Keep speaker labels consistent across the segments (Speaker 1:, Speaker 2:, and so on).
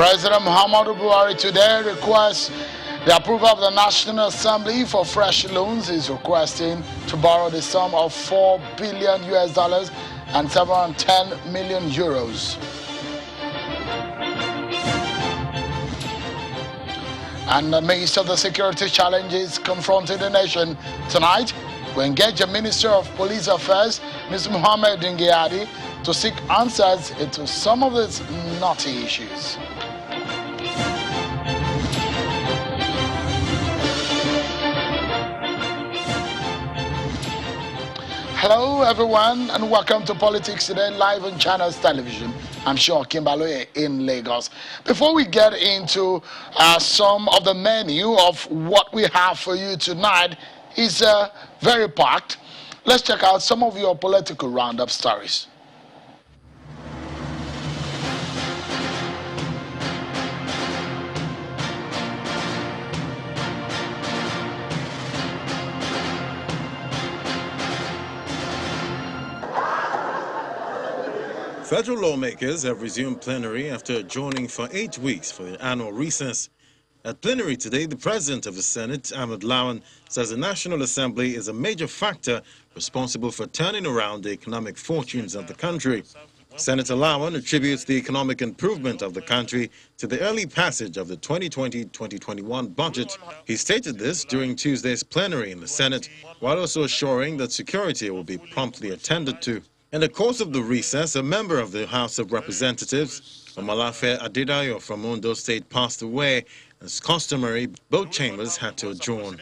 Speaker 1: President Muhammadu Buhari today requests the approval of the National Assembly for fresh loans. He's requesting to borrow the sum of $4 billion and 710 million euros. And amidst of the security challenges confronting the nation tonight, we engage the Minister of Police Affairs, Mr. Mohammed Dingyadi, to seek answers into some of these knotty issues. Hello everyone and welcome to Politics Today live on Channels Television. I'm sure Kimbaloye in Lagos. Before we get into some of the menu of what we have for you tonight is very packed. Let's check out some of your political roundup stories.
Speaker 2: Federal lawmakers have resumed plenary after adjourning for 8 weeks for the annual recess. At plenary today, the President of the Senate, Ahmed Lawan, says the National Assembly is a major factor responsible for turning around the economic fortunes of the country. Senator Lawan attributes the economic improvement of the country to the early passage of the 2020-2021 budget. He stated this during Tuesday's plenary in the Senate, while also assuring that security will be promptly attended to. In the course of the recess, a member of the House of Representatives, Omalafe Adedayo from Ondo State, passed away. As customary, both chambers had to adjourn.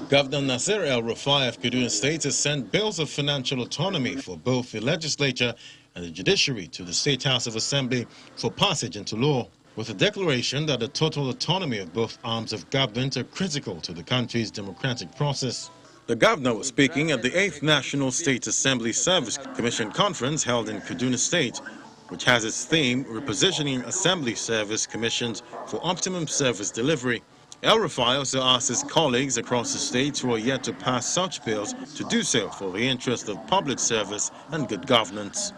Speaker 2: Governor Nasir El-Rufai of Kaduna State has sent bills of financial autonomy for both the legislature and the judiciary to the State House of Assembly for passage into law, with a declaration that the total autonomy of both arms of government are critical to the country's democratic process. The governor was speaking at the 8th National State Assembly Service Commission Conference held in Kaduna State, which has its theme, Repositioning Assembly Service Commissions for Optimum Service Delivery. El-Rufai also asked his colleagues across the state who are yet to pass such bills to do so for the interest of public service and good governance.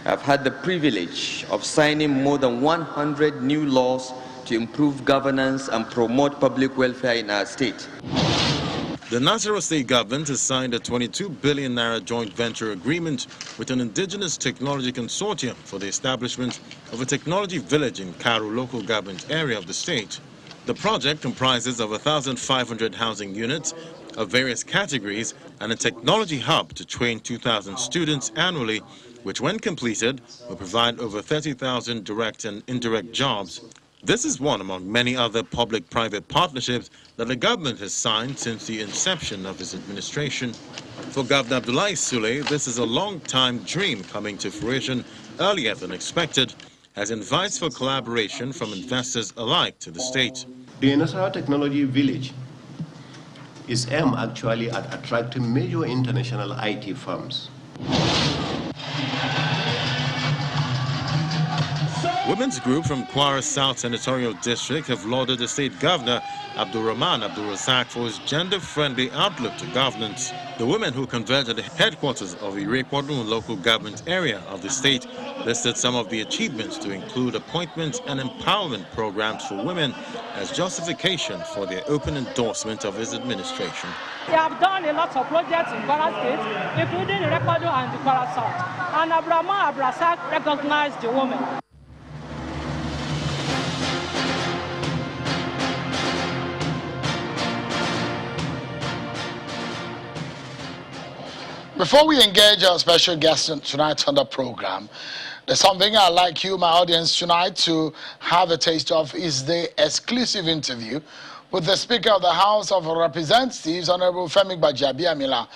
Speaker 3: I've had the privilege of signing more than 100 new laws to improve governance and promote public welfare in our state.
Speaker 2: The Nasarawa State government has signed a 22 billion naira joint venture agreement with an indigenous technology consortium for the establishment of a technology village in Karu local government area of the state. The project comprises of 1,500 housing units of various categories and a technology hub to train 2,000 students annually, which when completed will provide over 30,000 direct and indirect jobs. This is one among many other public-private partnerships that the government has signed since the inception of its administration. For Governor Abdullahi Sule, this is a long-time dream coming to fruition earlier than expected, as invites for collaboration from investors alike to the state.
Speaker 4: The Nasarawa Technology Village is aimed actually at attracting major international IT firms.
Speaker 2: Women's group from Kwara South Senatorial District have lauded the state governor, Abdurrahman Abdulrazak, for his gender-friendly outlook to governance. The women who converged at the headquarters of the Irekwodun local government area of the state listed some of the achievements to include appointment and empowerment programs for women as justification for their open endorsement of his administration.
Speaker 5: They have done a lot of projects in Kwara State, including Irekwodun and the Kwara South. And Abdurrahman Abdulrazak recognized the women.
Speaker 1: Before we engage our special guest tonight on the program, there's something I'd like you, my audience, tonight to have a taste of is the exclusive interview with the Speaker of the House of Representatives, Honorable Femi Gbajabiamila,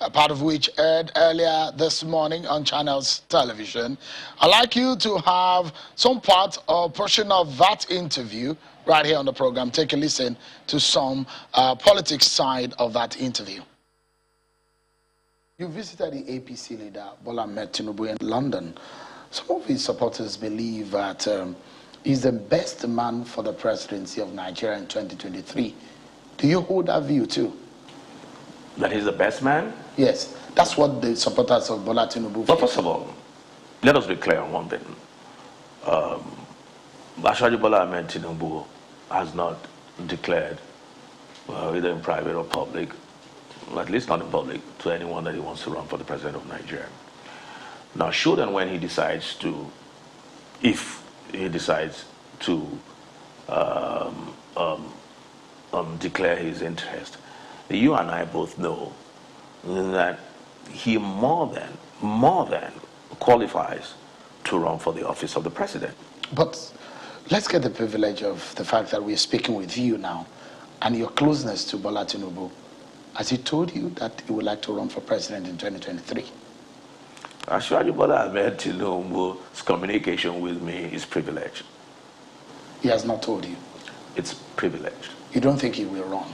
Speaker 1: a part of which aired earlier this morning on Channels Television. I'd like you to have some part or portion of that interview right here on the program. Take a listen to some politics side of that interview. You visited the APC leader, Bola Ahmed Tinubu, in London. Some of his supporters believe that he's the best man for the presidency of Nigeria in 2023. Do you hold that view too?
Speaker 6: That he's the best man?
Speaker 1: Yes, that's what the supporters of Bola Tinubu feel.
Speaker 6: But first of all, let us be clear on one thing. Ashwaji Bola Ahmed Tinubu has not declared, either in private or public, at least not in public, to anyone that he wants to run for the president of Nigeria. Now, should and when he decides to, if he decides to declare his interest, you and I both know that he more than qualifies to run for the office of the president.
Speaker 1: But let's get the privilege of the fact that we're speaking with you now and your closeness to Bola Tinubu. Has he told you that he would like to run for president in 2023?
Speaker 6: Ashwaji Bola Ahmed Tinubu's communication with me is privileged.
Speaker 1: He has not told you?
Speaker 6: It's privileged.
Speaker 1: You don't think he will run?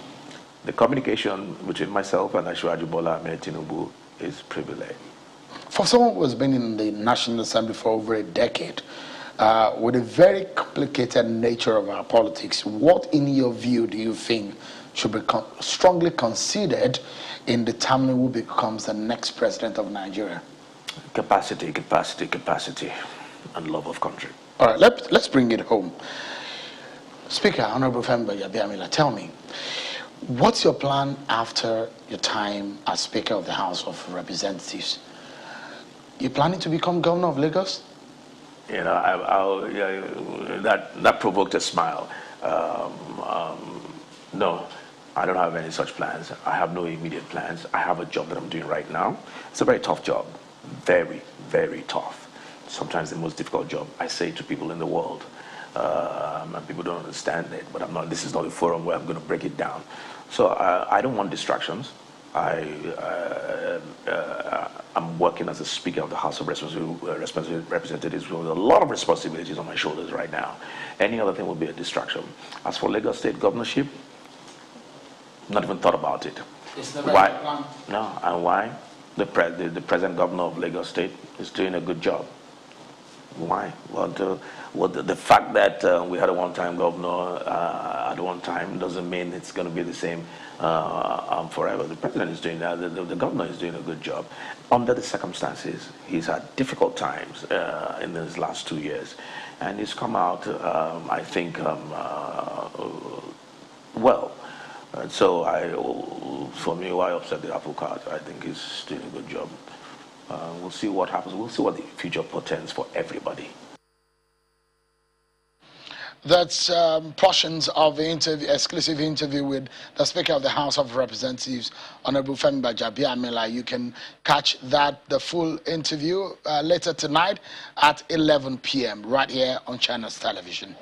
Speaker 6: The communication between myself and Ashwaji Bola Ahmed Tinubu is privileged.
Speaker 1: For someone who has been in the National Assembly for over a decade, with the very complicated nature of our politics, what in your view do you think should be strongly considered in determining who becomes the next president of Nigeria?
Speaker 6: Capacity, and love of country.
Speaker 1: All right, let's bring it home. Speaker, Honorable Femba Yabiamila, tell me, what's your plan after your time as Speaker of the House of Representatives? You planning to become governor of Lagos?
Speaker 6: You know, that provoked a smile. No, I don't have any such plans. I have no immediate plans. I have a job that I'm doing right now. It's a very tough job. Very, very tough. Sometimes the most difficult job, I say to people in the world. And people don't understand it, but this is not a forum where I'm going to break it down. So I don't want distractions. I'm working as a Speaker of the House of Representatives with a lot of responsibilities on my shoulders right now. Any other thing would be a distraction. As for Lagos State governorship, not even thought about it. Why? No, and why? The present governor of Lagos State is doing a good job. Why? Well, the fact that we had a one-time governor at one time doesn't mean it's going to be the same forever. The president is doing that. The governor is doing a good job. Under the circumstances, he's had difficult times in these last 2 years. And he's come out, I think, well. So for me, why upset the apple cart? I think he's doing a good job. We'll see what happens. We'll see what the future portends for everybody.
Speaker 1: That's portions of the exclusive interview with the Speaker of the House of Representatives, Honorable Femba Yabiamila. You can catch the full interview later tonight at 11 p.m. right here on Channels Television.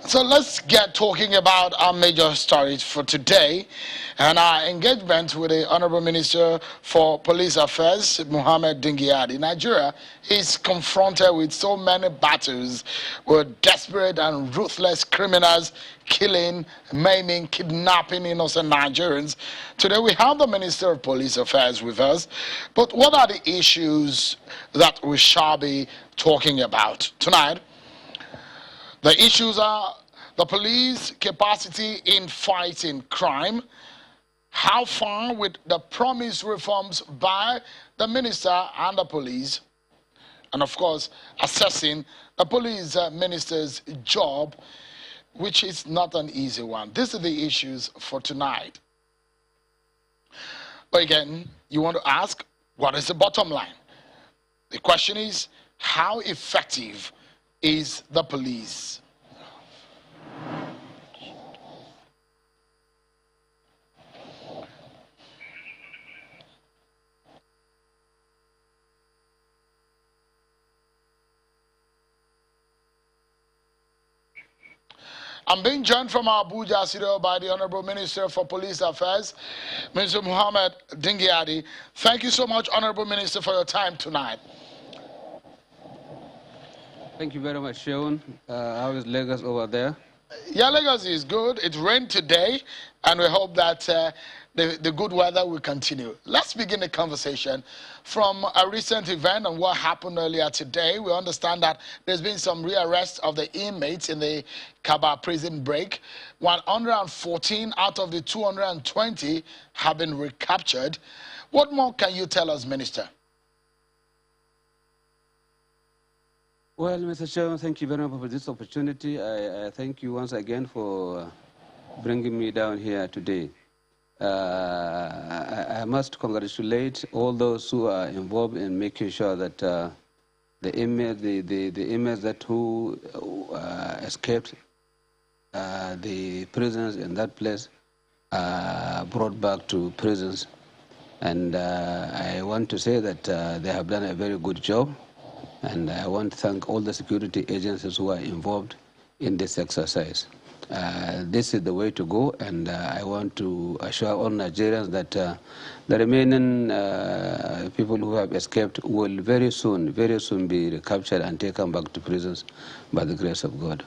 Speaker 1: So let's get talking about our major stories for today and our engagement with the Honorable Minister for Police Affairs, Mohammed Dingyadi. Nigeria is confronted with so many battles with desperate and ruthless criminals killing, maiming, kidnapping innocent Nigerians. Today we have the Minister of Police Affairs with us. But what are the issues that we shall be talking about tonight? The issues are the police capacity in fighting crime, how far with the promised reforms by the minister and the police, and of course, assessing the police minister's job, which is not an easy one. These are the issues for tonight. But again, you want to ask, what is the bottom line? The question is, how effective is the police? I'm being joined from Abuja studio by the Honorable Minister for Police Affairs, Mr. Mohammed Dingyadi. Thank you so much, Honorable Minister, for your time tonight.
Speaker 7: Thank you very much, Sean. How is Lagos over there?
Speaker 1: Yeah, Lagos is good. It rained today, and we hope that the good weather will continue. Let's begin the conversation from a recent event and what happened earlier today. We understand that there's been some rearrest of the inmates in the Kaba prison break. 114 out of the 220 have been recaptured. What more can you tell us, Minister?
Speaker 7: Well, Mr. Chairman, thank you very much for this opportunity. I thank you once again for bringing me down here today. I must congratulate all those who are involved in making sure that the inmates that who escaped the prisoners in that place brought back to prisons. And I want to say that they have done a very good job. And I want to thank all the security agencies who are involved in this exercise. This is the way to go, and I want to assure all Nigerians that the remaining people who have escaped will very soon be recaptured and taken back to prisons by the grace of God.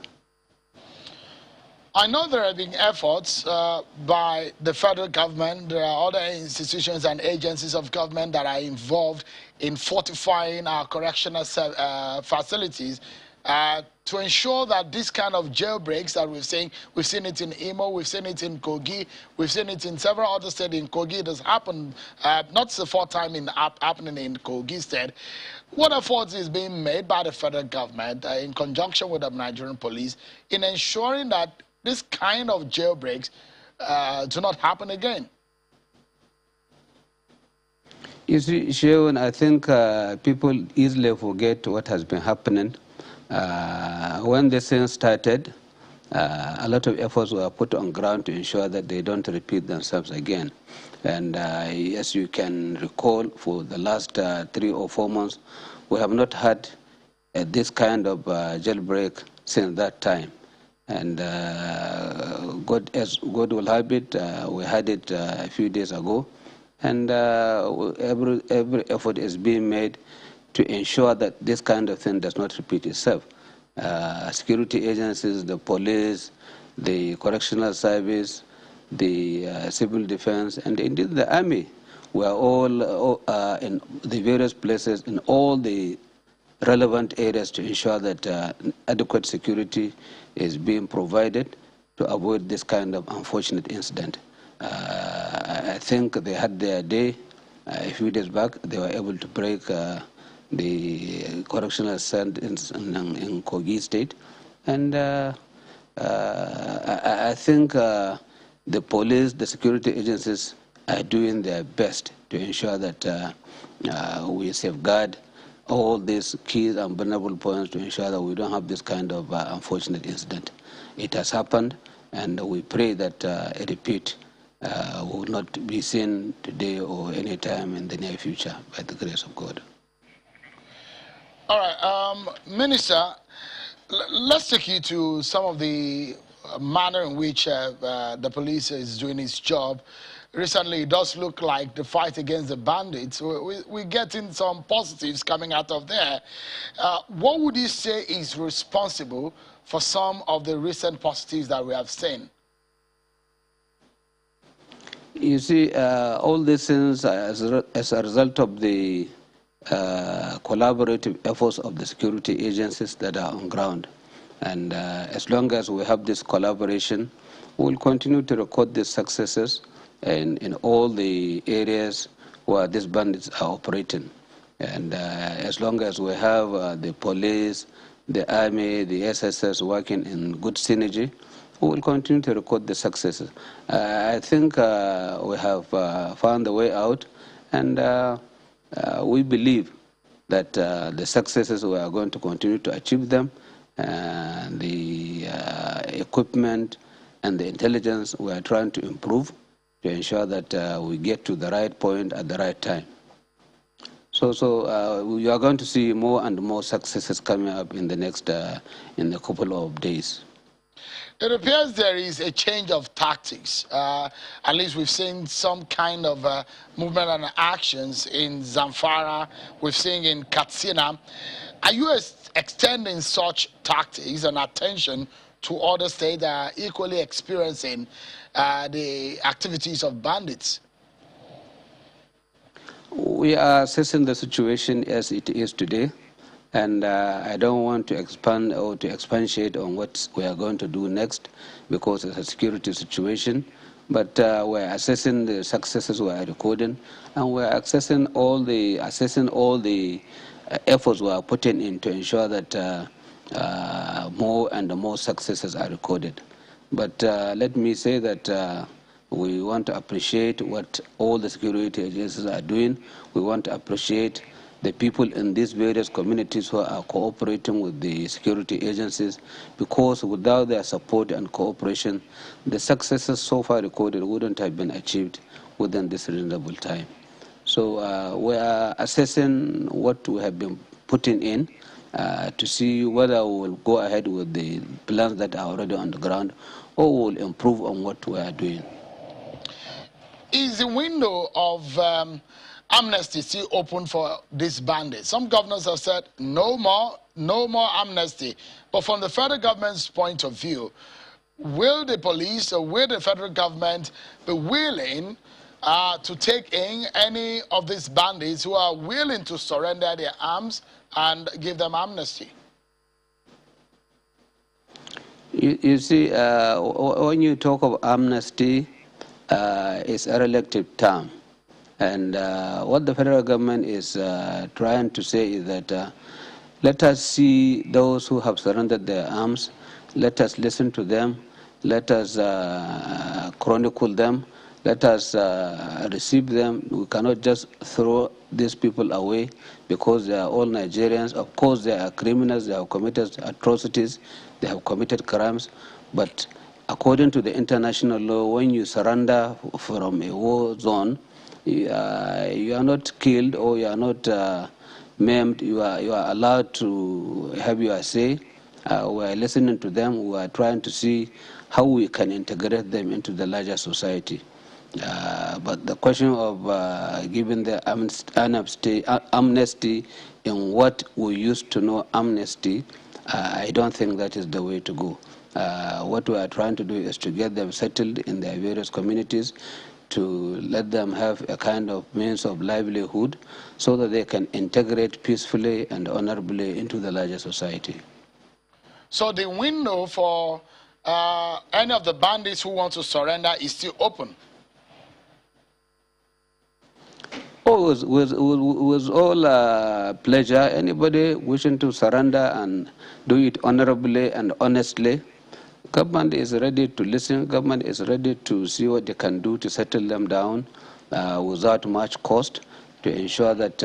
Speaker 1: I know there have been efforts by the federal government. There are other institutions and agencies of government that are involved in fortifying our correctional facilities to ensure that this kind of jailbreaks that we've seen it in Imo, we've seen it in Kogi, we've seen it in several other states. In Kogi, it has happened, not the fourth time happening in Kogi state. What efforts is being made by the federal government in conjunction with the Nigerian police in ensuring that this kind of jailbreaks do not happen again?
Speaker 7: You see, Sharon, I think people easily forget what has been happening. When this thing started, a lot of efforts were put on ground to ensure that they don't repeat themselves again. And as you can recall, for the last 3 or 4 months, we have not had this kind of jailbreak since that time. And God will have it, we had it a few days ago. And every effort is being made to ensure that this kind of thing does not repeat itself. Security agencies, the police, the correctional service, the civil defense, and indeed the army were all in the various places in all the relevant areas to ensure that adequate security is being provided to avoid this kind of unfortunate incident. I think they had their day a few days back. They were able to break the correctional sentence in Kogi State. And I think the police, the security agencies are doing their best to ensure that we safeguard all these key and vulnerable points to ensure that we don't have this kind of unfortunate incident. It has happened, and we pray that a repeat will not be seen today or any time in the near future by the grace of God.
Speaker 1: All right, Minister, let's take you to some of the manner in which the police is doing its job. Recently, it does look like the fight against the bandits, we're getting some positives coming out of there. What would you say is responsible for some of the recent positives that we have seen?
Speaker 7: You see, all these things as a result of the collaborative efforts of the security agencies that are on ground. And as long as we have this collaboration, we'll continue to record these successes in all the areas where these bandits are operating. And as long as we have the police, the army, the SSS working in good synergy, we will continue to record the successes. I think we have found the way out, and we believe that the successes we are going to continue to achieve them. The equipment and the intelligence we are trying to improve to ensure that we get to the right point at the right time. So we are going to see more and more successes coming up in the next in a couple of days.
Speaker 1: It appears there is a change of tactics. At least we've seen some kind of movement and actions in Zamfara. We've seen in Katsina. Are you extending such tactics and attention to other states that are equally experiencing the activities of bandits?
Speaker 7: We are assessing the situation as it is today, and I don't want to expand or to expatiate on what we are going to do next because it's a security situation. But we're assessing the successes we are recording, and we're assessing all the efforts were put in to ensure that more and more successes are recorded. But let me say that we want to appreciate what all the security agencies are doing. We want to appreciate the people in these various communities who are cooperating with the security agencies, because without their support and cooperation, the successes so far recorded wouldn't have been achieved within this reasonable time. So we are assessing what we have been putting in to see whether we will go ahead with the plans that are already on the ground, or we will improve on what we are doing.
Speaker 1: Is the window of amnesty still open for these bandits? Some governors have said no more amnesty. But from the federal government's point of view, will the police or will the federal government be willing to take in any of these bandits who are willing to surrender their arms and give them amnesty?
Speaker 7: You see, when you talk of amnesty, it's a relative term. And what the federal government is trying to say is that let us see those who have surrendered their arms, let us listen to them, let us chronicle them, let us receive them. We cannot just throw these people away because they are all Nigerians. Of course, they are criminals, they have committed atrocities, they have committed crimes, but according to the international law, when you surrender from a war zone, you are not killed or you are not maimed. You are allowed to have your say. We are listening to them. We are trying to see how we can integrate them into the larger society. But the question of giving the amnesty in what we used to know amnesty, I don't think that is the way to go. What we are trying to do is to get them settled in their various communities, to let them have a kind of means of livelihood so that they can integrate peacefully and honorably into the larger society.
Speaker 1: So the window for any of the bandits who want to surrender is still open?
Speaker 7: Oh, with all pleasure. Anybody wishing to surrender and do it honorably and honestly, government is ready to listen. Government is ready to see what they can do to settle them down without much cost, to ensure that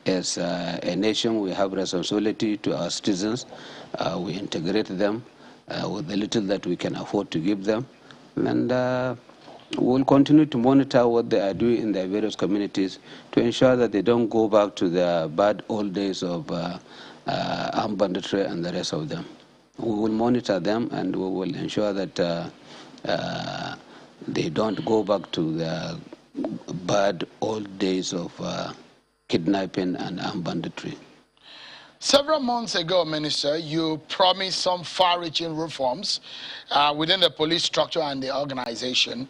Speaker 7: as a nation we have responsibility to our citizens. We integrate them with the little that we can afford to give them. And we'll continue to monitor what they are doing in their various communities to ensure that they don't go back to the bad old days of armed banditry and the rest of them. We will monitor them and we will ensure that they don't go back to the bad old days of kidnapping and armed banditry.
Speaker 1: Several months ago, Minister, you promised some far-reaching reforms within the police structure and the organization.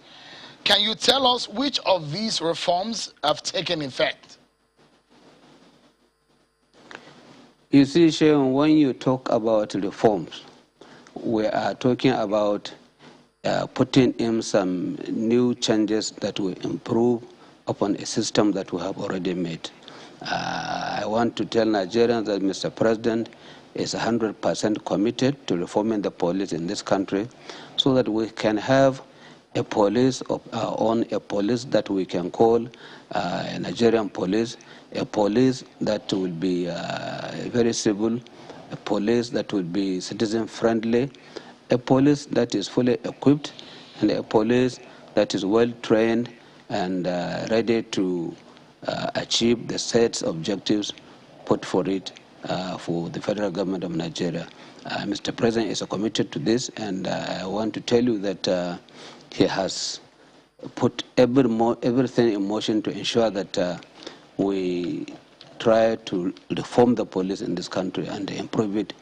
Speaker 1: Can you tell us which of these reforms have taken effect?
Speaker 7: You see, Sheon, when you talk about reforms, we are talking about putting in some new changes that will improve upon a system that we have already made. I want to tell Nigerians that Mr. President is 100% committed to reforming the police in this country so that we can have a police of our own, a police that we can call a Nigerian police, a police that will be very civil, a police that will be citizen-friendly, a police that is fully equipped, and a police that is well-trained and ready to achieve the set objectives put for it for the federal government of Nigeria. Mr. President is committed to this, and I want to tell you that he has put everything in motion to ensure that we try to reform the police in this country and improve it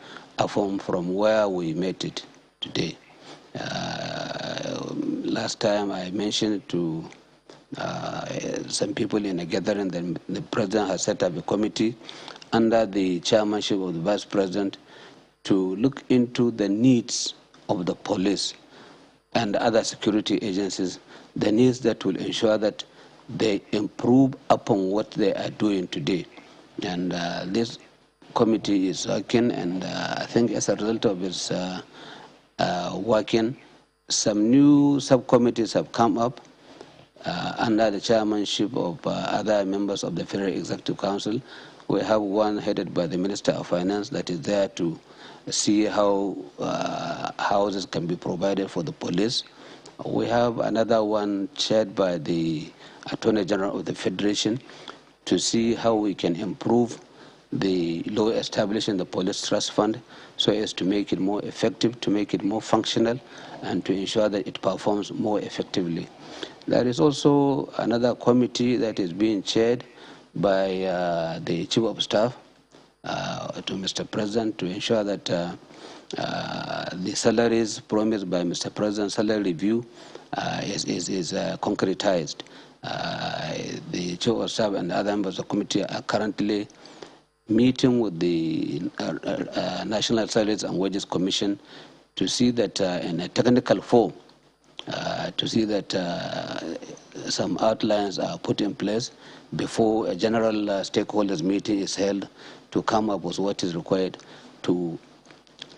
Speaker 7: from where we met it today. Last time I mentioned to some people in a gathering that the president has set up a committee under the chairmanship of the vice president to look into the needs of the police and other security agencies, the needs that will ensure that they improve upon what they are doing today. And this committee is working, and I think as a result of its working, some new subcommittees have come up under the chairmanship of other members of the Federal Executive Council. We have one headed by the Minister of Finance that is there to see how houses can be provided for the police. We have another one chaired by the Attorney General of the Federation to see how we can improve the law established in the police trust fund so as to make it more effective, to make it more functional, and to ensure that it performs more effectively. There is also another committee that is being chaired by the Chief of Staff to Mr. President to ensure that the salaries promised by Mr. President salary review is concretized. The Chief of Staff and other members of the committee are currently meeting with the National Salaries and Wages Commission to see that in a technical form, to see that some outlines are put in place before a general stakeholders meeting is held to come up with what is required to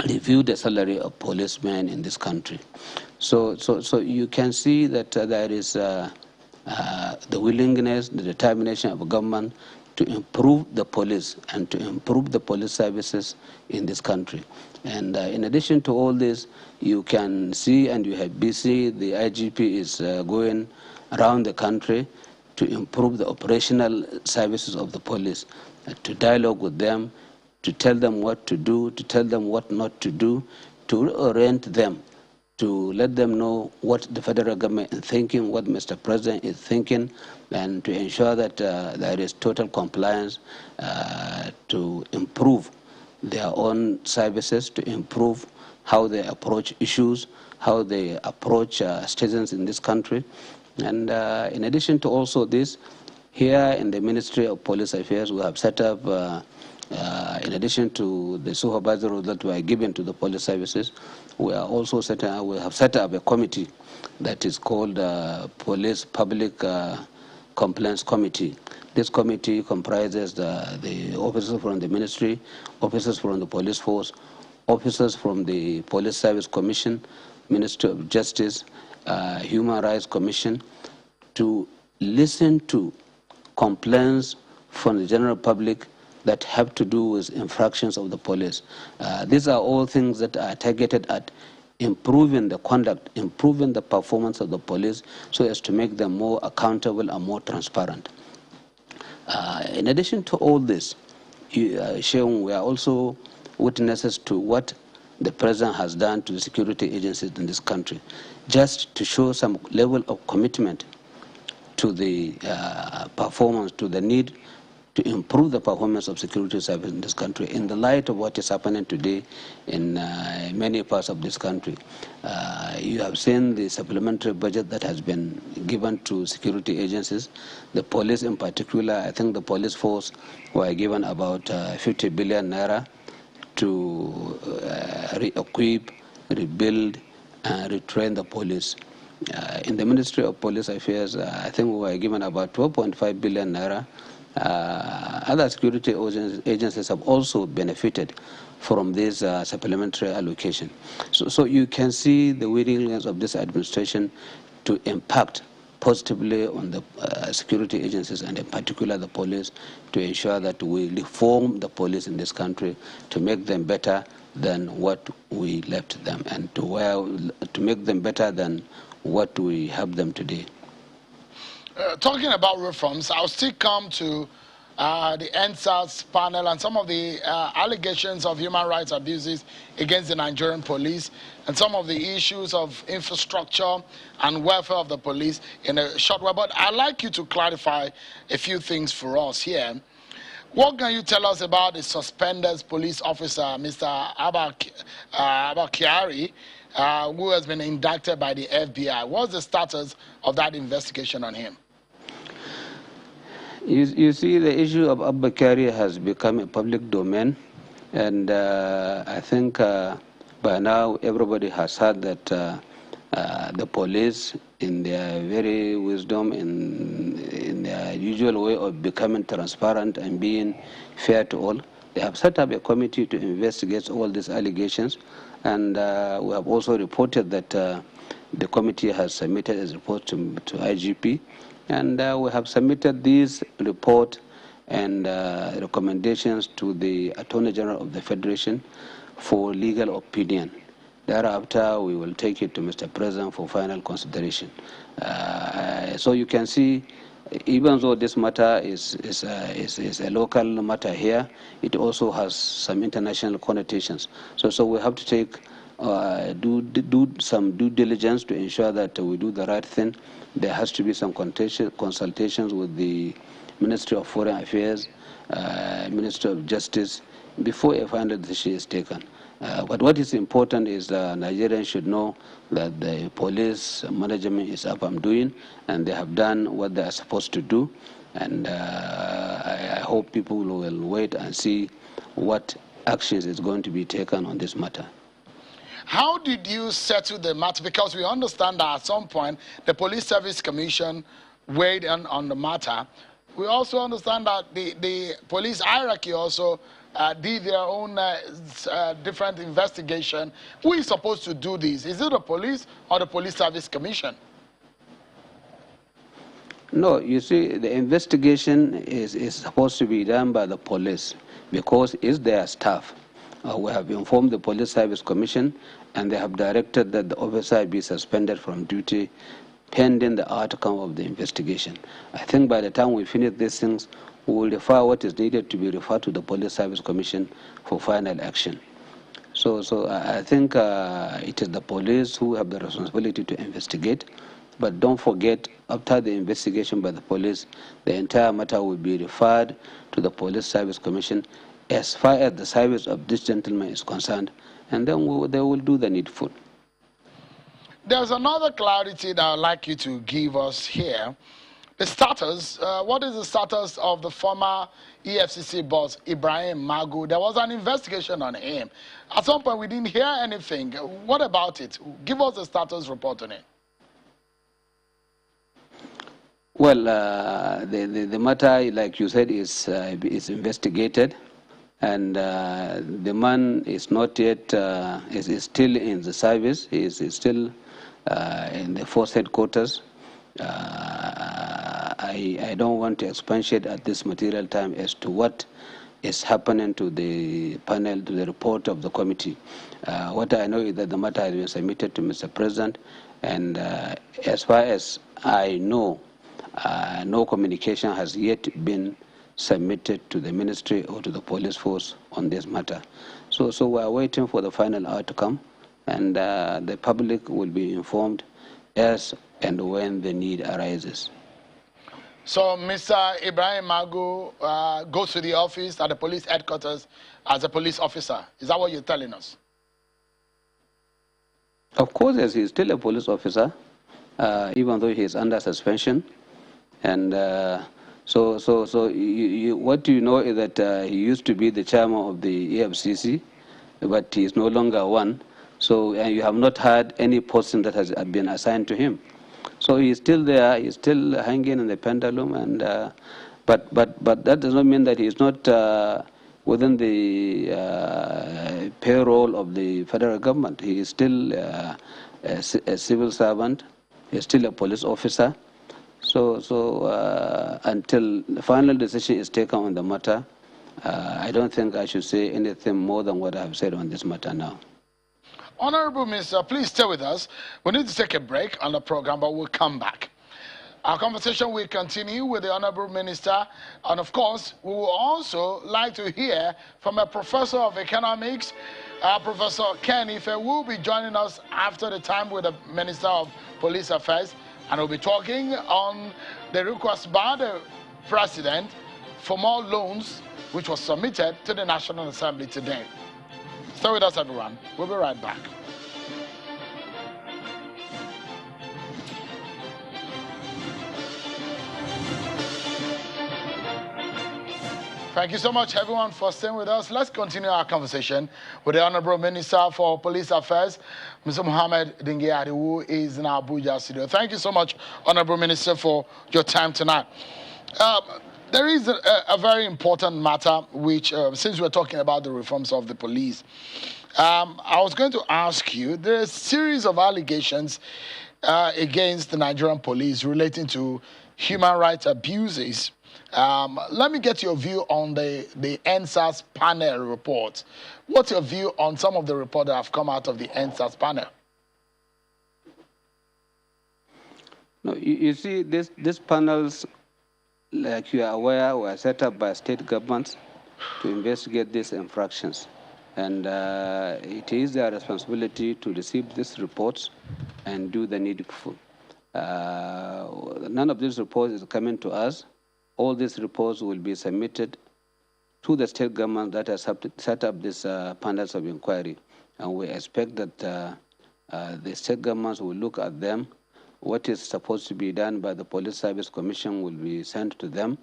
Speaker 7: review the salary of policemen in this country. So you can see that there is the willingness, the determination of government to improve the police and to improve the police services in this country. And in addition to all this, you can see, and you have busy, the IGP is going around the country to improve the operational services of the police, to dialogue with them, to tell them what to do, to tell them what not to do, to orient them, to let them know what the federal government is thinking, what Mr. President is thinking, and to ensure that there is total compliance to improve their own services, to improve how they approach issues, how they approach citizens in this country. And in addition to also this, here in the Ministry of Police Affairs, we have set up, in addition to the supervisory that were given to the police services, we are also we have set up a committee that is called Police Public Complaints Committee. This committee comprises the officers from the ministry, officers from the police force, officers from the Police Service Commission, Ministry of Justice, Human Rights Commission, to listen to complaints from the general public that have to do with infractions of the police. These are all things that are targeted at improving the conduct, improving the performance of the police so as to make them more accountable and more transparent. In addition to all this, Sheung, we are also witnesses to what the President has done to the security agencies in this country, just to show some level of commitment to the performance, to the need to improve the performance of security services in this country in the light of what is happening today in many parts of this country. You have seen the supplementary budget that has been given to security agencies. The police in particular, I think the police force were given about 50 billion naira to re-equip, rebuild, and retrain the police. In the Ministry of Police Affairs, I think we were given about 12.5 billion naira. Other security agencies have also benefited from this supplementary allocation. So you can see the willingness of this administration to impact positively on the security agencies and in particular the police to ensure that we reform the police in this country to make them better than what we left them and to make them better than what we have them today.
Speaker 1: Talking about reforms, I'll still come to the EndSARS panel and some of the allegations of human rights abuses against the Nigerian police and some of the issues of infrastructure and welfare of the police in a short while. But I'd like you to clarify a few things for us here. What can you tell us about the suspended police officer, Mr. Abba Kyari, who has been indicted by the FBI? What's the status of that investigation on him?
Speaker 7: You see, the issue of Abba Kyari has become a public domain, and I think by now everybody has heard that the police, in their very wisdom, in their usual way of becoming transparent and being fair to all, they have set up a committee to investigate all these allegations. And we have also reported that the committee has submitted a report to IGP. And we have submitted this report and recommendations to the Attorney General of the Federation for legal opinion. Thereafter, we will take it to Mr. President for final consideration. So you can see, even though this matter is a local matter here, it also has some international connotations. So we have to take do some due diligence to ensure that we do the right thing. There has to be some consultations with the Ministry of Foreign Affairs, Ministry of Justice, before a final decision is taken. But what is important is Nigerians should know that the police management is up and doing, and they have done what they are supposed to do. And I hope people will wait and see what actions is going to be taken on this matter.
Speaker 1: How did you settle the matter? Because we understand that at some point the Police Service Commission weighed in on the matter. We also understand that the police hierarchy also did their own different investigation. Who is supposed to do this? Is it the police or the Police Service Commission?
Speaker 7: No, you see, the investigation is supposed to be done by the police because it's their staff. We have informed the Police Service Commission, and they have directed that the officer be suspended from duty pending the outcome of the investigation. I think by the time we finish these things, we will refer what is needed to be referred to the Police Service Commission for final action. So I think it is the police who have the responsibility to investigate. But don't forget, after the investigation by the police, the entire matter will be referred to the Police Service Commission as far as the service of this gentleman is concerned, and then they will do the needful.
Speaker 1: There's another clarity that I'd like you to give us here. The status, what is the status of the former EFCC boss, Ibrahim Magu? There was an investigation on him. At some point, we didn't hear anything. What about it? Give us the status report on it.
Speaker 7: Well, the matter, like you said, is investigated, and the man is not yet, is still in the service. He is still in the force headquarters. I don't want to expatiate at this material time as to what is happening to the panel, to the report of the committee. What I know is that the matter has been submitted to Mr. President, and as far as I know, no communication has yet been submitted to the ministry or to the police force on this matter. So we are waiting for the final outcome, and the public will be informed as and when the need arises.
Speaker 1: So Mr. Ibrahim Magu goes to the office at the police headquarters as a police officer. Is that what you're telling us?
Speaker 7: Of course, yes, he's still a police officer, even though he is under suspension. And what you know is that he used to be the chairman of the EFCC, but he is no longer one. So you have not had any person that has been assigned to him. So he's still there. He's still hanging in the pendulum, and but that does not mean that he is not within the payroll of the federal government. He is still a civil servant. He is still a police officer. So until the final decision is taken on the matter, I don't think I should say anything more than what I have said on this matter now.
Speaker 1: Honorable Minister, please stay with us. We need to take a break on the program, but we'll come back. Our conversation will continue with the Honorable Minister, and of course, we will also like to hear from a professor of economics, Professor Ken Ife, who will be joining us after the time with the Minister of Police Affairs, and we'll be talking on the request by the President for more loans, which was submitted to the National Assembly today. Stay with us, everyone. We'll be right back. Thank you so much, everyone, for staying with us. Let's continue our conversation with the Honorable Minister for Police Affairs, Mr. Mohammed Dingyadi, who is in our Abuja studio. Thank you so much, Honorable Minister, for your time tonight. Um, there is a very important matter which, since we're talking about the reforms of the police, I was going to ask you, there's a series of allegations against the Nigerian police relating to human rights abuses. Let me get your view on the EndSARS panel report. What's your view on some of the reports that have come out of the EndSARS panel?
Speaker 7: No, you see, these panels, like you are aware, were set up by state governments to investigate these infractions. And it is their responsibility to receive these reports and do the needful. None of these reports is coming to us. All these reports will be submitted to the state government that has set up these panels of inquiry. And we expect that the state governments will look at them. What is supposed to be done by the Police Service Commission will be sent to them.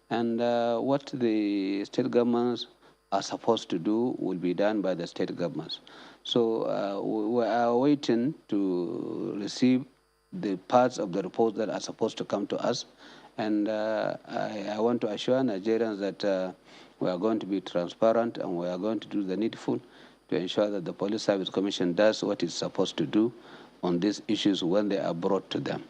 Speaker 7: And what the state governments are supposed to do will be done by the state governments. So we are waiting to receive the parts of the reports that are supposed to come to us. And I want to assure Nigerians that we are going to be transparent and we are going to do the needful to ensure that the Police Service Commission does what it's supposed to do on these issues when they are brought to them.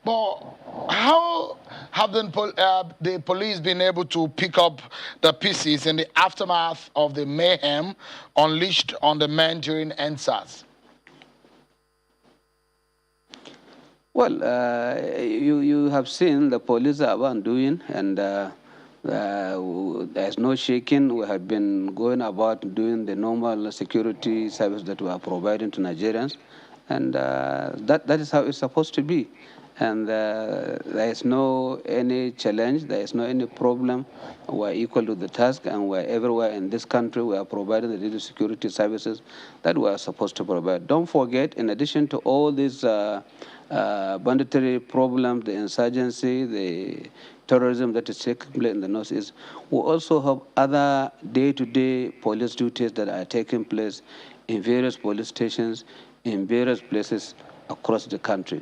Speaker 1: But how have the police been able to pick up the pieces in the aftermath of the mayhem unleashed on the men during EndSARS?
Speaker 7: Well, you have seen the police are doing, and there's no shaking. We have been going about doing the normal security service that we are providing to Nigerians, and that is how it's supposed to be. And there is no any challenge, there is no any problem. We're equal to the task, and we're everywhere in this country. We are providing the daily security services that we are supposed to provide. Don't forget, in addition to all these banditry problems, the insurgency, the terrorism that is taking place in the Northeast, we also have other day-to-day police duties that are taking place in various police stations, in various places across the country.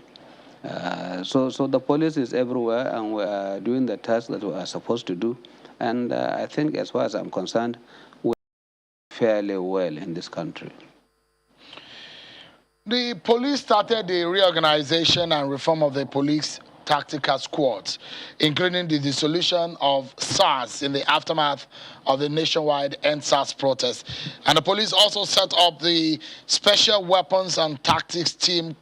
Speaker 7: So the police is everywhere, and we are doing the task that we are supposed to do. And I think, as far as I'm concerned, we're fairly well in this country.
Speaker 1: The police started the reorganization and reform of the police tactical squads, including the dissolution of SARS in the aftermath of the nationwide EndSARS protest. And the police also set up the Special Weapons and Tactics Team,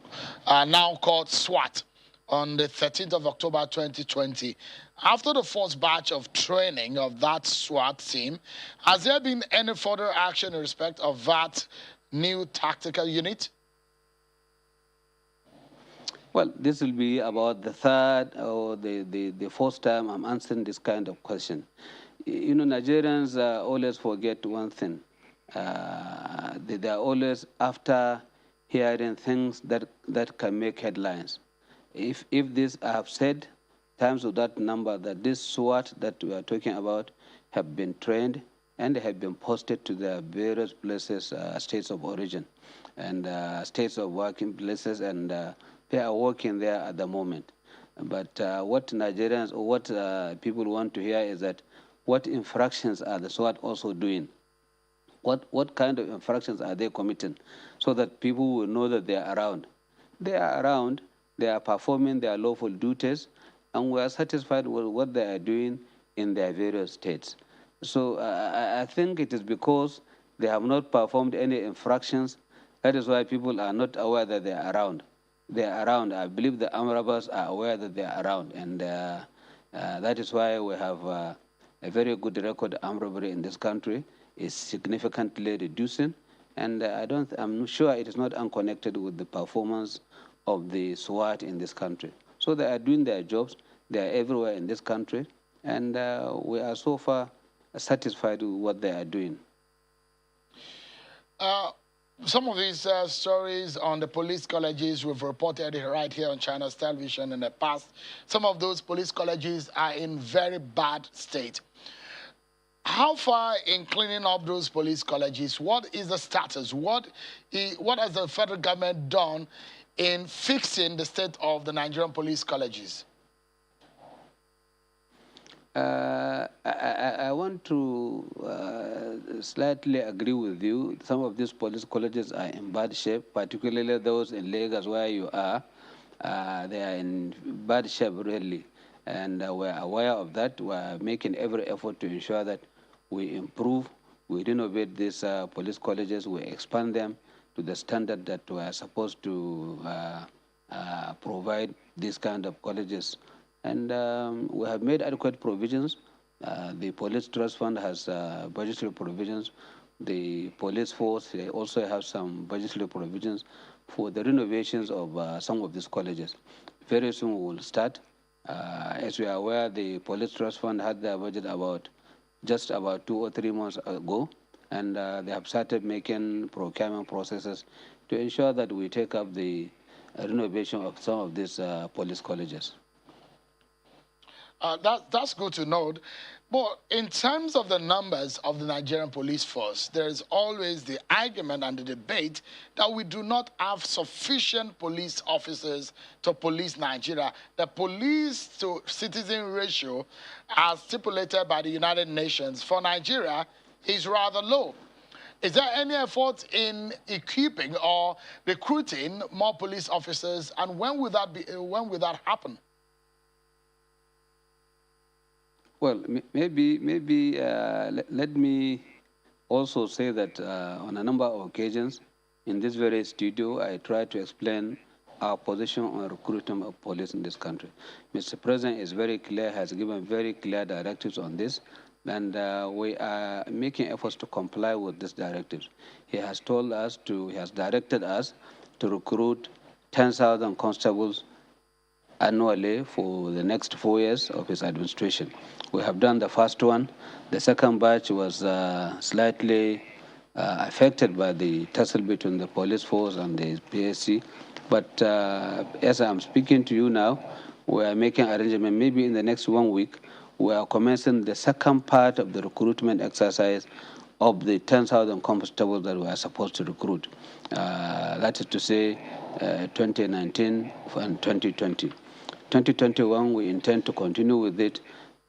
Speaker 1: now called SWAT, on the 13th of October 2020. After the first batch of training of that SWAT team, has there been any further action in respect of that new tactical unit?
Speaker 7: Well, this will be about the third or the fourth time I'm answering this kind of question. You know, Nigerians always forget one thing. They are always after hearing things that can make headlines. If this I have said times of that number that this SWAT that we are talking about have been trained and have been posted to their various places, states of origin, and states of working places, and they are working there at the moment. But what Nigerians or what people want to hear is that what infractions are the SWAT also doing? What kind of infractions are they committing, so that people will know that they are around? They are around, they are performing their lawful duties, and we are satisfied with what they are doing in their various states. So I think it is because they have not performed any infractions. That is why people are not aware that they are around. They are around. I believe the armed robbers are aware that they are around, and that is why we have a very good record of armed robbery in this country. Is significantly reducing, and I'm sure it is not unconnected with the performance of the SWAT in this country. So they are doing their jobs. They are everywhere in this country, and we are so far satisfied with what they are doing.
Speaker 1: Some of these stories on the police colleges we've reported right here on China's television in the past. Some of those police colleges are in very bad state. How far in cleaning up those police colleges? What is the status? What has the federal government done in fixing the state of the Nigerian police colleges?
Speaker 7: I want to slightly agree with you. Some of these police colleges are in bad shape, particularly those in Lagos where you are. They are in bad shape, really. And we're aware of that. We're making every effort to ensure that we improve, we renovate these police colleges, we expand them to the standard that we're supposed to provide these kind of colleges. And we have made adequate provisions. The Police Trust Fund has budgetary provisions. The police force they also have some budgetary provisions for the renovations of some of these colleges. Very soon we will start. As we are aware, the Police Trust Fund had their budget just about 2 or 3 months ago, and they have started making procurement processes to ensure that we take up the renovation of some of these police colleges.
Speaker 1: That's good to note. But in terms of the numbers of the Nigerian police force, there is always the argument and the debate that we do not have sufficient police officers to police Nigeria. The police to citizen ratio, as stipulated by the United Nations for Nigeria, is rather low. Is there any effort in equipping or recruiting more police officers, and when will that happen?
Speaker 7: Well, maybe let me also say that on a number of occasions in this very studio, I try to explain our position on recruitment of police in this country. Mr. President is very clear, has given very clear directives on this, and we are making efforts to comply with these directives. He has directed us to recruit 10,000 constables annually for the next 4 years of his administration. We have done the first one. The second batch was slightly affected by the tussle between the police force and the PSC. But as I'm speaking to you now, we are making arrangements. Maybe in the next 1 week, we are commencing the second part of the recruitment exercise of the 10,000 constables that we are supposed to recruit. That is to say, 2019 and 2020. 2021, we intend to continue with it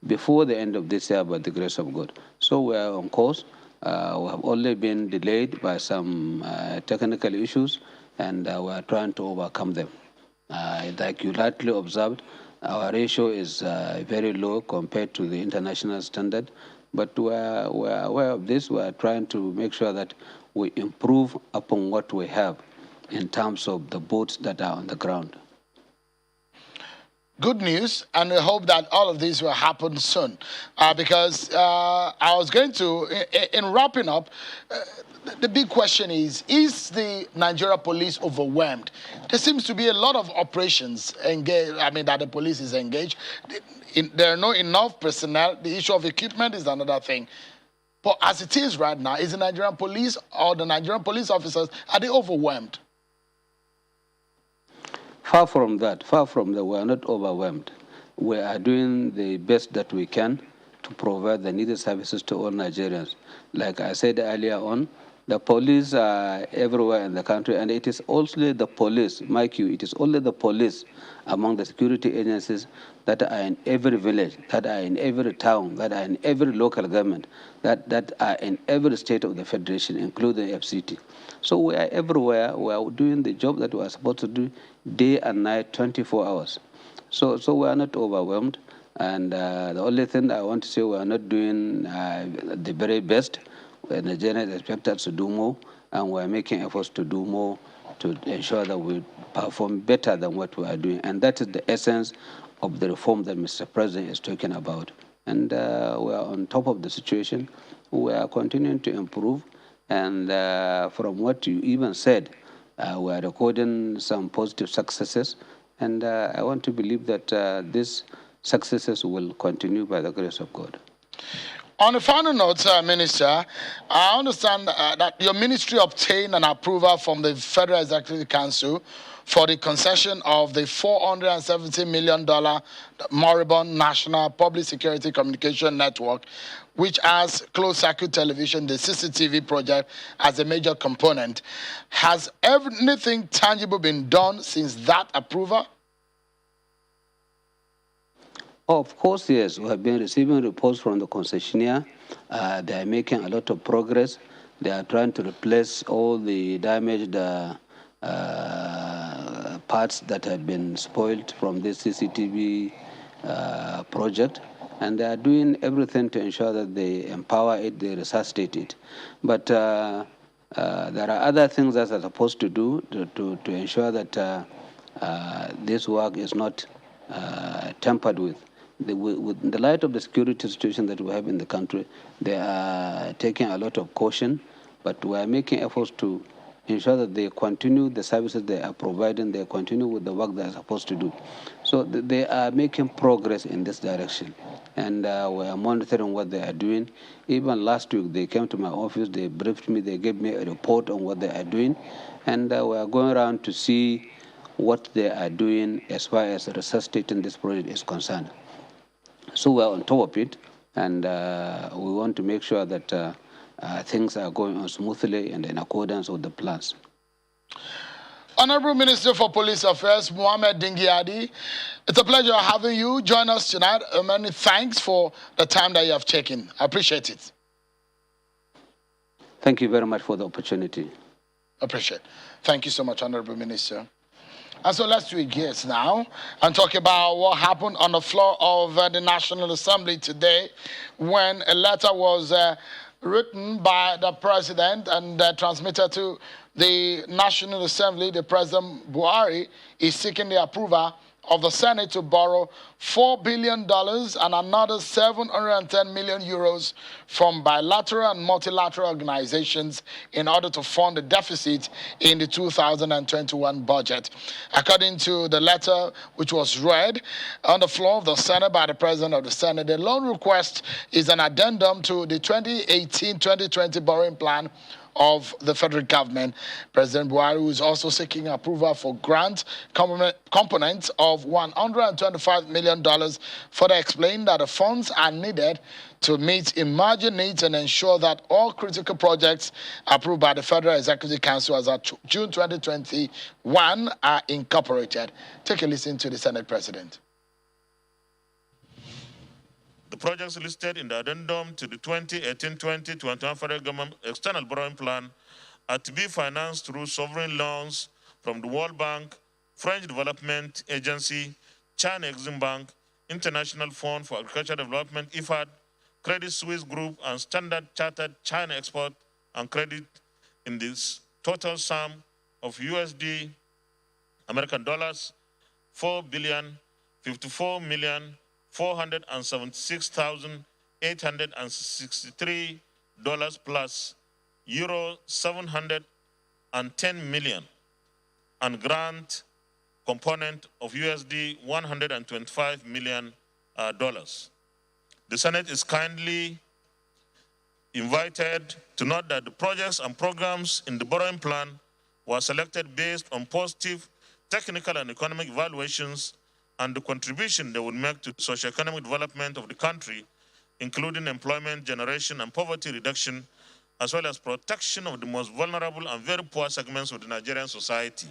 Speaker 7: before the end of this year by the grace of God. So we are on course. We have only been delayed by some technical issues, and we are trying to overcome them. Like you rightly observed, our ratio is very low compared to the international standard, but we are aware of this. We are trying to make sure that we improve upon what we have in terms of the boats that are on the ground.
Speaker 1: Good news, and we hope that all of this will happen soon. Because I was going to, in wrapping up, the big question is the Nigeria police overwhelmed? There seems to be a lot of operations engaged, that the police is engaged. There are not enough personnel. The issue of equipment is another thing. But as it is right now, is the Nigerian police or the Nigerian police officers, are they overwhelmed?
Speaker 7: Far from that, we are not overwhelmed. We are doing the best that we can to provide the needed services to all Nigerians. Like I said earlier on, the police are everywhere in the country, and it is also the police, Mike, it is only the police among the security agencies that are in every village, that are in every town, that are in every local government, that are in every state of the Federation, including FCT. So we are everywhere. We are doing the job that we are supposed to do day and night, 24 hours. So we are not overwhelmed. And the only thing I want to say, we are not doing the very best. Nigerians expect us to do more, and we are making efforts to do more to ensure that we perform better than what we are doing. And that is the essence of the reform that Mr. President is talking about. And we are on top of the situation. We are continuing to improve. And from what you even said, we are recording some positive successes. And I want to believe that these successes will continue by the grace of God.
Speaker 1: On a final note, Minister, I understand that your ministry obtained an approval from the Federal Executive Council for the concession of the $470 million moribund National Public Security Communication Network, which has closed-circuit television, the CCTV project, as a major component. Has anything tangible been done since that approval?
Speaker 7: Of course, yes. We have been receiving reports from the concessionaire. They are making a lot of progress. They are trying to replace all the damaged parts that have been spoiled from this CCTV project. And they are doing everything to ensure that they empower it, they resuscitate it. But there are other things that are supposed to do to ensure that this work is not tampered with. With the light of the security situation that we have in the country, they are taking a lot of caution, but we are making efforts to ensure that they continue the services they are providing, they continue with the work they are supposed to do. So they are making progress in this direction, and we are monitoring what they are doing. Even last week, they came to my office, they briefed me, they gave me a report on what they are doing, and we are going around to see what they are doing as far as resuscitating this project is concerned. So we're on top of it, and we want to make sure that things are going on smoothly and in accordance with the plans.
Speaker 1: Honorable Minister for Police Affairs, Mohammed Dingyadi, it's a pleasure having you join us tonight. Many thanks for the time that you have taken. I appreciate it.
Speaker 7: Thank you very much for the opportunity.
Speaker 1: Appreciate it. Thank you so much, Honorable Minister. And so let's switch gears now and talk about what happened on the floor of the National Assembly today when a letter was written by the President and transmitted to the National Assembly. The President Buhari is seeking the approval of the Senate to borrow $4 billion and another 710 million euros from bilateral and multilateral organizations in order to fund the deficit in the 2021 budget. According to the letter which was read on the floor of the Senate by the President of the Senate, the loan request is an addendum to the 2018-2020 borrowing plan of the federal government. President Buhari is also seeking approval for grant components of $125 million. Further explained that the funds are needed to meet emerging needs and ensure that all critical projects approved by the Federal Executive Council as of June 2021 are incorporated. Take a listen to the Senate President.
Speaker 8: The projects listed in the addendum to the 2018-2021 federal government external borrowing plan are to be financed through sovereign loans from the World Bank, French Development Agency, China Exim Bank, International Fund for Agricultural Development, IFAD, Credit Suisse Group, and Standard Chartered China Export and Credit in this total sum of USD, American dollars, $4,054,476,863 plus euro 710 million and grant component of USD $125 million. The Senate is kindly invited to note that the projects and programs in the borrowing plan were selected based on positive technical and economic evaluations and the contribution they would make to socio-economic development of the country, including employment generation and poverty reduction, as well as protection of the most vulnerable and very poor segments of the Nigerian society.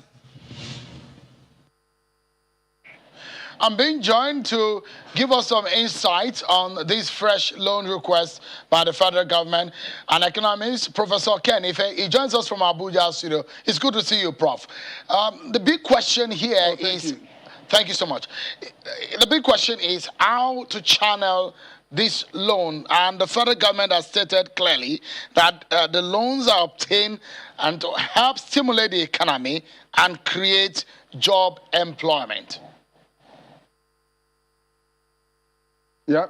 Speaker 1: I'm being joined to give us some insight on this fresh loan request by the federal government, an economist, Professor Ken Ife. He joins us from Abuja studio. It's good to see you, Prof. The big question here is... Thank you so much. The big question is how to channel this loan, and the federal government has stated clearly that the loans are obtained and to help stimulate the economy and create job employment.
Speaker 9: Yeah,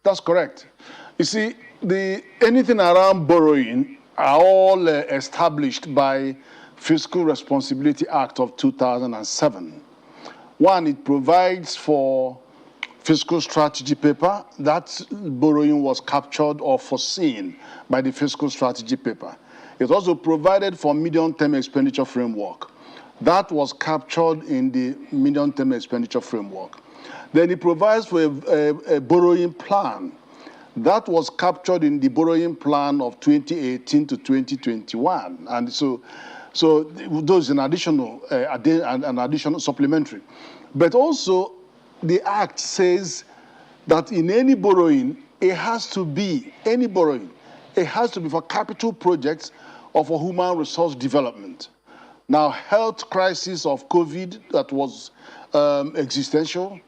Speaker 9: that's correct. You see, anything around borrowing are all established by Fiscal Responsibility Act of 2007. One, it provides for fiscal strategy paper. That borrowing was captured or foreseen by the fiscal strategy paper. It also provided for medium-term expenditure framework. That was captured in the medium-term expenditure framework. Then it provides for a borrowing plan. That was captured in the borrowing plan of 2018 to 2021. And so those an additional supplementary. But also the act says that in any borrowing, it has to be, any borrowing, it has to be for capital projects or for human resource development. Now, health crisis of COVID, that was existential.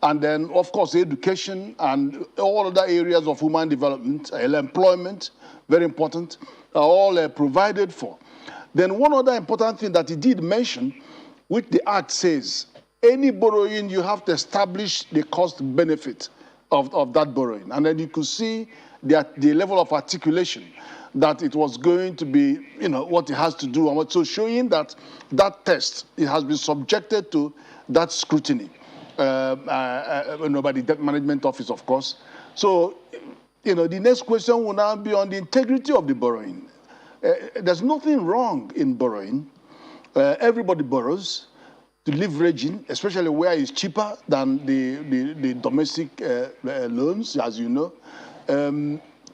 Speaker 9: And then, of course, education and all other areas of human development, employment, very important, are all provided for. Then one other important thing that he did mention, which the Act says, any borrowing, you have to establish the cost benefit of that borrowing. And then you could see the level of articulation that it was going to be, what it has to do. And so showing that that test, it has been subjected to that scrutiny by the Debt Management Office, of course. So, the next question will now be on the integrity of the borrowing. There's nothing wrong in borrowing. Everybody borrows to leveraging, especially where it's cheaper than the domestic loans, as you know.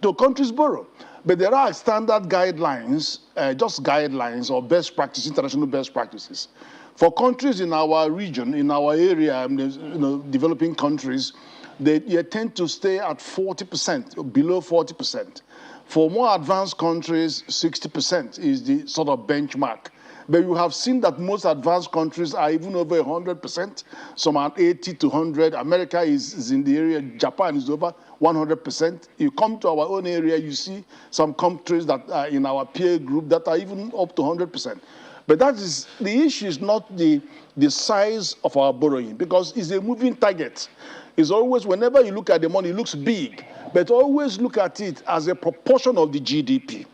Speaker 9: So countries borrow. But there are standard guidelines, just guidelines or best practice, international best practices. For countries in our region, in our area, developing countries, they tend to stay at 40%, below 40%. For more advanced countries, 60% is the sort of benchmark. But you have seen that most advanced countries are even over 100%, some are 80 to 100. America is in the area, Japan is over 100%. You come to our own area, you see some countries that are in our peer group that are even up to 100%. But that is, the issue is not the size of our borrowing, because it's a moving target. It's always, whenever you look at the money, it looks big, but always look at it as a proportion of the GDP.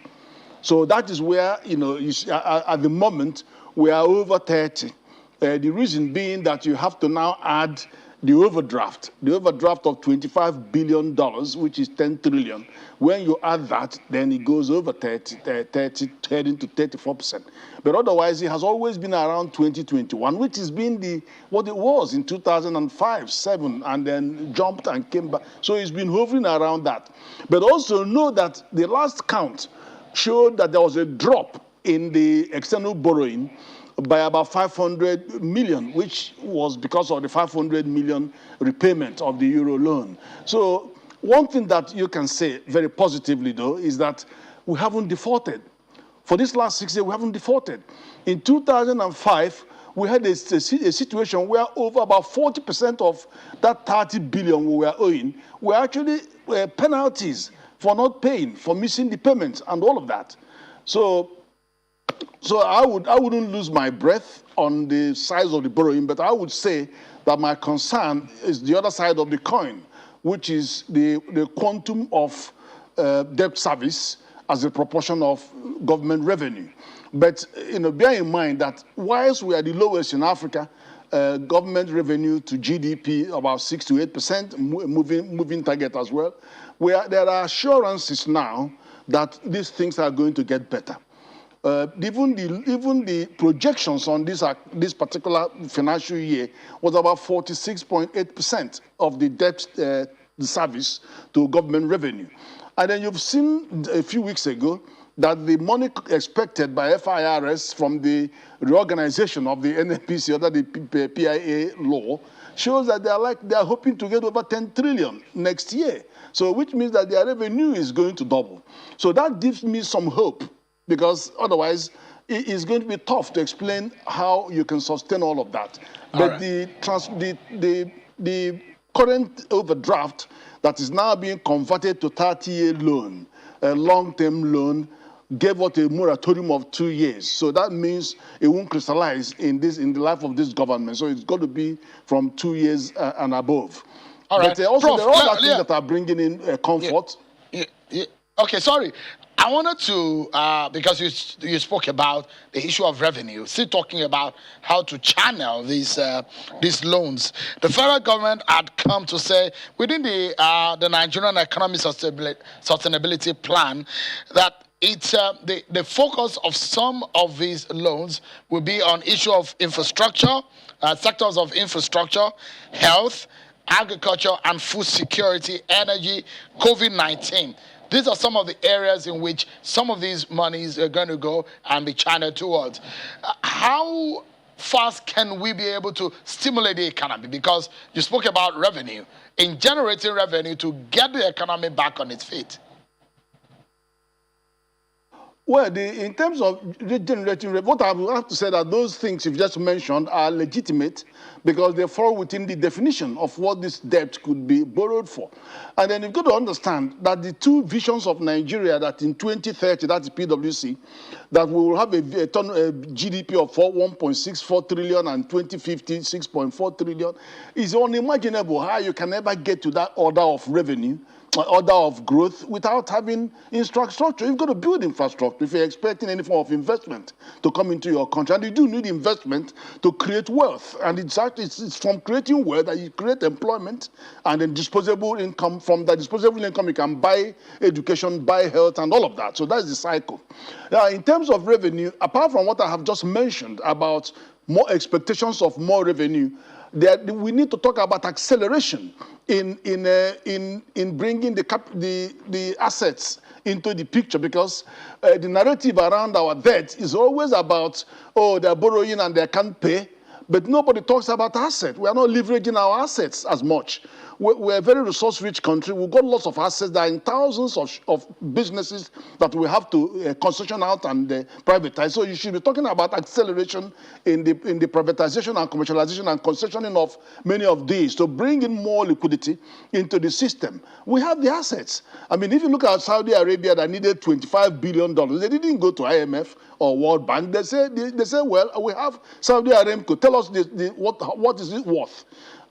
Speaker 9: So that is where, at the moment, we are over 30. The reason being that you have to now add the overdraft of $25 billion, which is 10 trillion. When you add that, then it goes over 30 heading to 34%. But otherwise, it has always been around 2021, which has been what it was in 2005, 7, and then jumped and came back. So it's been hovering around that. But also know that the last count showed that there was a drop in the external borrowing by about 500 million, which was because of the 500 million repayment of the euro loan. So one thing that you can say very positively, though, is that we haven't defaulted. For this last 6 years, we haven't defaulted. In 2005, we had a situation where over about 40% of that 30 billion we were owing were actually penalties for not paying, for missing the payments and all of that. So I wouldn't lose my breath on the size of the borrowing, but I would say that my concern is the other side of the coin, which is the quantum of debt service as a proportion of government revenue. But bear in mind that whilst we are the lowest in Africa, government revenue to GDP about 6 to 8%, moving target as well. There are assurances now that these things are going to get better. Even the projections on this particular financial year was about 46.8% of the debt service to government revenue. And then you've seen a few weeks ago that the money expected by FIRS from the reorganization of the NNPC under the PIA law shows that they are hoping to get over 10 trillion next year. So which means that their revenue is going to double. So that gives me some hope, because otherwise it is going to be tough to explain how you can sustain all of that. But the current overdraft that is now being converted to 30-year loan, a long-term loan, gave us a moratorium of 2 years. So that means it won't crystallize in the life of this government. So it's got to be from 2 years and above.
Speaker 1: All right.
Speaker 9: But also, there are other things that are bringing in comfort.
Speaker 1: Okay, sorry. I wanted to, because you spoke about the issue of revenue, still talking about how to channel these loans. The federal government had come to say within the Nigerian Economic Sustainability Plan that the focus of some of these loans will be on issue of infrastructure, sectors of infrastructure, health, agriculture and food security, energy, COVID-19. These are some of the areas in which some of these monies are going to go and be channeled towards. How fast can we be able to stimulate the economy? Because you spoke about revenue, in generating revenue to get the economy back on its feet.
Speaker 9: Well, in terms of generating, what I would have to say that those things you've just mentioned are legitimate because they fall within the definition of what this debt could be borrowed for. And then you've got to understand that the two visions of Nigeria, that in 2030, that's PwC, that we will have a GDP of 1.64 trillion and 2050, 6.4 trillion, is unimaginable how you can ever get to that order of revenue, order of growth without having infrastructure. You've got to build infrastructure if you're expecting any form of investment to come into your country. And you do need investment to create wealth. And it's from creating wealth that you create employment and then disposable income. From that disposable income, you can buy education, buy health, and all of that. So that's the cycle. Now, in terms of revenue, apart from what I have just mentioned about more expectations of more revenue, we need to talk about acceleration in bringing the assets into the picture, because the narrative around our debt is always about, oh, they're borrowing and they can't pay, but nobody talks about assets. We are not leveraging our assets as much. We're a very resource-rich country. We've got lots of assets. There are in thousands of businesses that we have to concession out and privatize. So you should be talking about acceleration in the privatization and commercialization and concessioning of many of these to bring in more liquidity into the system. We have the assets. I mean, if you look at Saudi Arabia that needed $25 billion, they didn't go to IMF or World Bank. They say, well, we have Saudi Aramco. Tell us what is it worth?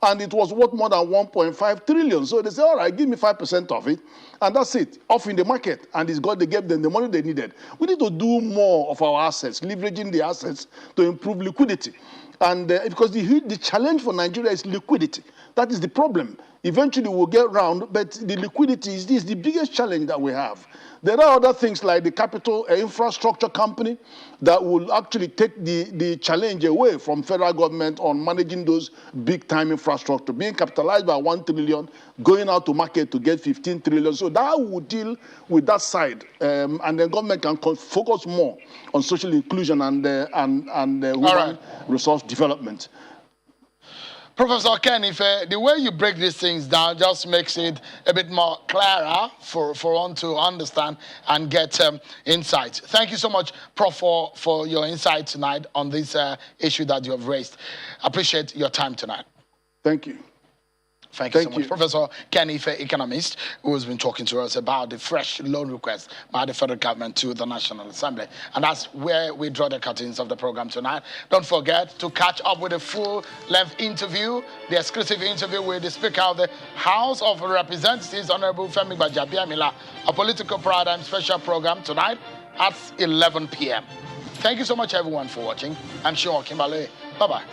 Speaker 9: And it was worth more than 1.5 trillion. So they say, all right, give me 5% of it. And that's it, off in the market. And they gave them the money they needed. We need to do more of our assets, leveraging the assets to improve liquidity. And because the challenge for Nigeria is liquidity. That is the problem. Eventually we'll get round, but the liquidity is the biggest challenge that we have. There are other things like the capital infrastructure company that will actually take the challenge away from federal government on managing those big-time infrastructure, being capitalized by 1 trillion, going out to market to get 15 trillion. So that will deal with that side, and the government can focus more on social inclusion and human resource development.
Speaker 1: Professor Ken, if the way you break these things down just makes it a bit more clearer for one to understand and get insights. Thank you so much, Prof, for your insight tonight on this issue that you have raised. Appreciate your time tonight.
Speaker 9: Thank you.
Speaker 1: Thank you so much. Professor Ken Ife, economist, who has been talking to us about the fresh loan request by the federal government to the National Assembly. And that's where we draw the curtains of the program tonight. Don't forget to catch up with the full-length interview, the exclusive interview with the Speaker of the House of Representatives, Honorable Femi Gbajabiamila, a political paradigm special program tonight at 11 p.m. Thank you so much, everyone, for watching. I'm Sean Kimbale. Bye-bye.